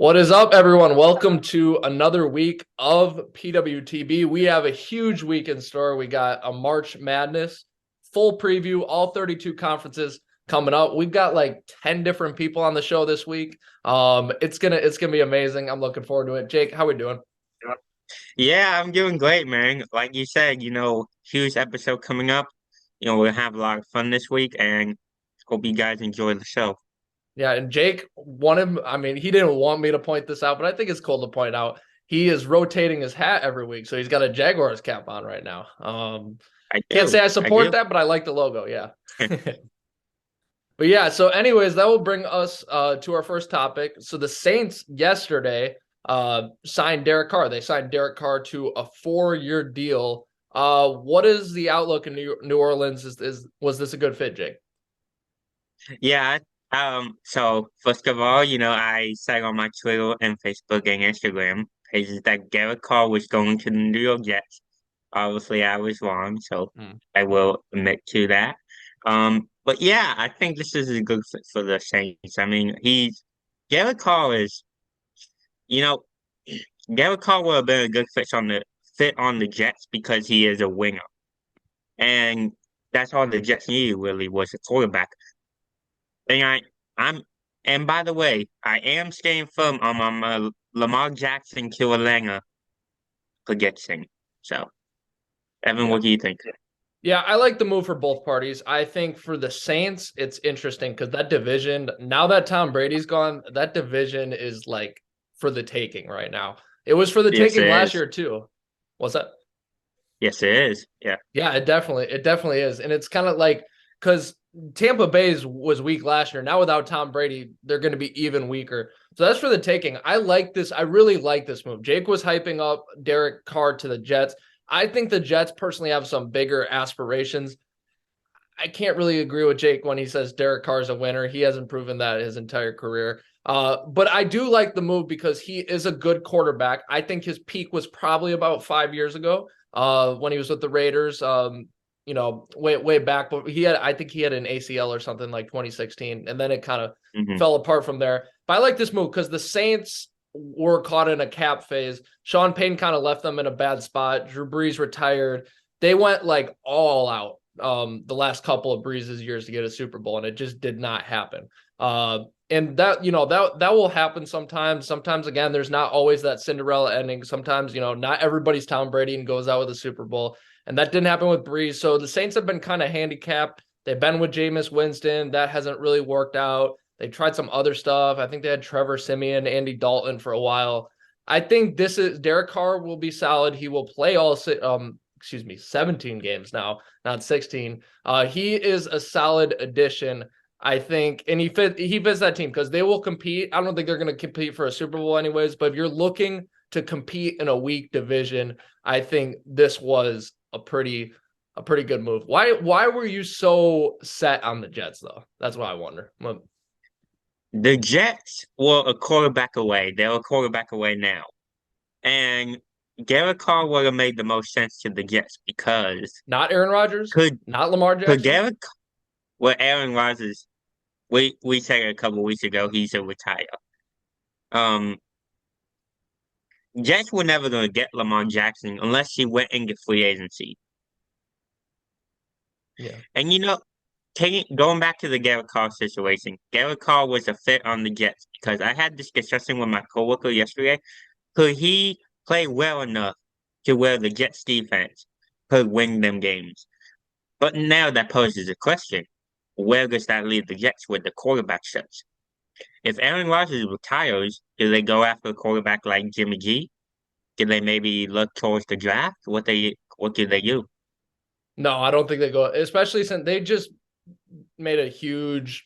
What is up, everyone? Welcome to another week of PWTB. We have a huge week in store. We got a March Madness full preview, all 32 conferences coming up. We've got like 10 different people on the show this week. It's gonna be amazing. I'm looking forward to it. Jake, how we doing? Yeah, I'm doing great, man. Like you said, huge episode coming up. We'll have a lot of fun this week and hope you guys enjoy the show. Yeah, and Jake wanted, I mean, he didn't want me to point this out, but I think it's cool to point out. He is rotating his hat every week, so he's got a Jaguars cap on right now. I Can't do. say I I support do. that, but I like the logo. Yeah. But yeah, so anyways, that will bring us to our first topic. So the Saints yesterday signed Derek Carr. They signed Derek Carr to a 4-year deal. What is the outlook in New Orleans? Was this a good fit, Jake? Yeah. So first of all, I said on my Twitter and Facebook and Instagram pages that Derek Carr was going to the New York Jets. Obviously, I was wrong, so Hmm. I will admit to that. But yeah, I think this is a good fit for the Saints. I mean, Derek Carr is, you know, Derek Carr would have been a good fit on the Jets because he is a winger, and that's all the Jets needed really was a quarterback. And I'm, and by the way, I am staying firm on my Lamar Jackson to Atlanta prediction. So, Evan, Yeah. what do you think? Yeah, I like the move for both parties. I think for the Saints, it's interesting because that division, now that Tom Brady's gone, that division is like for the taking right now. It was for the Yes, taking it last is. year too. What's that? Yes, it is. Yeah. Yeah, it definitely is. And it's kind of like because Tampa Bay's was weak last year. Now without Tom Brady, they're going to be even weaker. So that's for the taking. I like this. I really like this move. Jake was hyping up Derek Carr to the Jets. I think the Jets personally have some bigger aspirations. I can't really agree with Jake when he says Derek Carr is a winner. He hasn't proven that his entire career. But I do like the move because he is a good quarterback. I think his peak was probably about 5 years ago when he was with the Raiders. Way back, but I think he had an ACL or something like 2016, and then it kind of Hmm. fell apart from there. But I like this move because the Saints were caught in a cap phase. Sean Payton kind of left them in a bad spot. Drew Brees retired. They went like all out the last couple of Breeze's years to get a Super Bowl, and it just did not happen. And that will happen sometimes. Sometimes again, there's not always that Cinderella ending. Sometimes not everybody's Tom Brady and goes out with a Super Bowl, and that didn't happen with Breeze. So the Saints have been kind of handicapped. They've been with Jameis Winston, that hasn't really worked out. They tried some other stuff. I think they had Trevor Siemian, Andy Dalton for a while. I think this is Derek Carr will be solid. He will play all 17 games now, not 16. He is a solid addition, I think, and he fits that team because they will compete. I don't think they're going to compete for a Super Bowl anyways, but if you're looking to compete in a weak division, I think this was a pretty good move. Why were you so set on the Jets though? That's what I wonder. Well, The Jets were a quarterback away. They're a quarterback away now. And Derek Carr would have made the most sense to the Jets because not Aaron Rodgers, could not Lamar could Jackson. Derek well Aaron Rodgers we said it a couple weeks ago he's a retire. Um Jets were never gonna get Lamar Jackson unless he went into free agency. Yeah. And going back to the Derek Carr situation, Derek Carr was a fit on the Jets because I had this discussion with my coworker yesterday. Could he play well enough to where the Jets defense could win them games? But now that poses a question. Where does that leave the Jets with the quarterback search? If Aaron Rodgers retires, do they go after a quarterback like Jimmy G? Do they maybe look towards the draft? What do they do? No, I don't think they go, especially since they just made a huge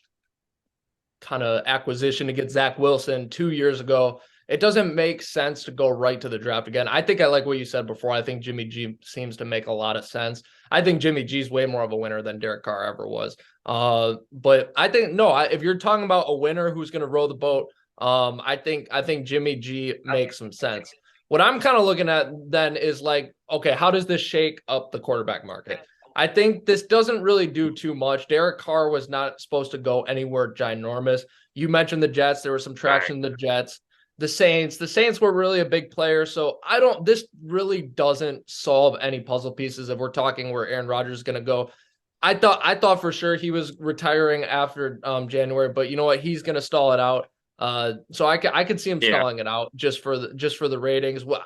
kind of acquisition to get Zach Wilson 2 years ago. It doesn't make sense to go right to the draft again. I think I like what you said before. I think Jimmy G seems to make a lot of sense. I think Jimmy G's way more of a winner than Derek Carr ever was. But I think no, if you're talking about a winner who's going to row the boat, I think Jimmy G makes some sense. What I'm kind of looking at then is like, okay, how does this shake up the quarterback market? I think this doesn't really do too much. Derek Carr was not supposed to go anywhere ginormous. You mentioned the Jets. There was some traction in the Jets. The Saints were really a big player. So this really doesn't solve any puzzle pieces if we're talking where Aaron Rodgers is going to go. I thought for sure he was retiring after January, but you know what? He's going to stall it out. So I could see him Yeah. stalling it out just for the ratings. Well,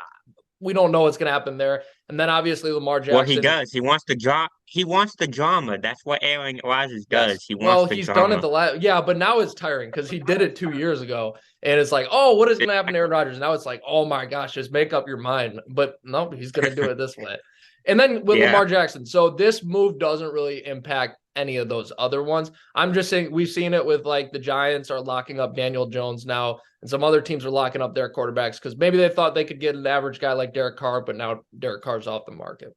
we don't know what's going to happen there. And then obviously Lamar Well, he Jackson. does. He wants the He wants the drama. That's what Aaron Rodgers Yes. does. He wants Well, the he's done it drama. the last. Yeah, but now it's tiring because he did it 2 years ago, and it's like, oh, what is going to happen to Aaron Rodgers? Now it's like, oh my gosh, just make up your mind. But no, he's going to do it this way. And then with Yeah. Lamar Jackson, so this move doesn't really impact any of those other ones. I'm just saying we've seen it with like the Giants are locking up Daniel Jones now, and some other teams are locking up their quarterbacks because maybe they thought they could get an average guy like Derek Carr, but now Derek Carr's off the market.